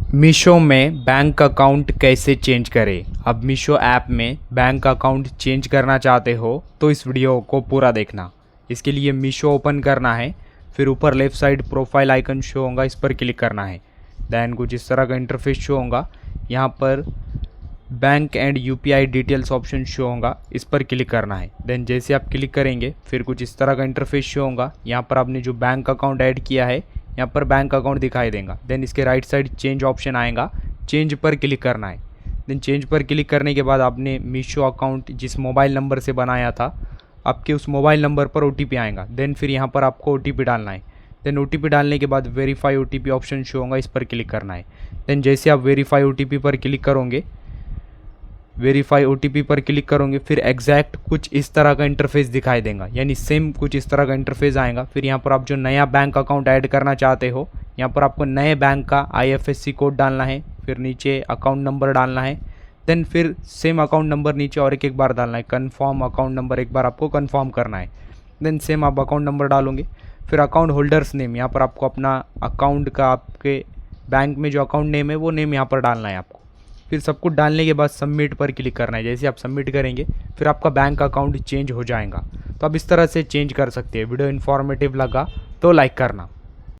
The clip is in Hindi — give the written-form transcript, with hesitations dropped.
मीशो में बैंक अकाउंट कैसे चेंज करें। अब मीशो ऐप में बैंक अकाउंट चेंज करना चाहते हो तो इस वीडियो को पूरा देखना। इसके लिए मीशो ओपन करना है, फिर ऊपर left side profile icon show होगा, इस पर क्लिक करना है। दैन कुछ इस तरह का इंटरफेस शो होगा। यहाँ पर bank and UPI details option show होगा, इस पर क्लिक करना है। देन जैसे आप क्लिक करेंगे फिर कुछ इस तरह का इंटरफेस शो होगा। यहाँ पर आपने जो बैंक अकाउंट ऐड किया है यहाँ पर बैंक अकाउंट दिखाई देगा। देन इसके राइट साइड चेंज ऑप्शन आएगा, चेंज पर क्लिक करना है। देन चेंज पर क्लिक करने के बाद आपने मीशो अकाउंट जिस मोबाइल नंबर से बनाया था आपके उस मोबाइल नंबर पर OTP आएगा। देन फिर यहाँ पर आपको OTP डालना है। देन OTP डालने के बाद वेरीफाई OTP ऑप्शन शो होगा, इस पर क्लिक करना है। देन जैसे आप वेरीफाई OTP पर क्लिक करोगे, वेरीफाई OTP पर क्लिक करोगे फिर एग्जैक्ट कुछ इस तरह का इंटरफेस दिखाई देगा, यानी सेम कुछ इस तरह का इंटरफेस आएगा। फिर यहाँ पर आप जो नया बैंक अकाउंट ऐड करना चाहते हो यहाँ पर आपको नए बैंक का IFSC कोड डालना है, फिर नीचे अकाउंट नंबर डालना है। देन फिर सेम अकाउंट नंबर नीचे और एक बार डालना है, कन्फर्म अकाउंट नंबर एक बार आपको कन्फर्म करना है। देन सेम आप अकाउंट नंबर डालोगे, फिर अकाउंट होल्डर्स नेम यहाँ पर आपको अपना अकाउंट का आपके बैंक में जो अकाउंट नेम है वो नेम यहाँ पर डालना है आपको। फिर सब कुछ डालने के बाद सबमिट पर क्लिक करना है। जैसे आप सबमिट करेंगे फिर आपका बैंक अकाउंट चेंज हो जाएगा। तो आप इस तरह से चेंज कर सकते हैं। वीडियो इन्फॉर्मेटिव लगा तो लाइक करना।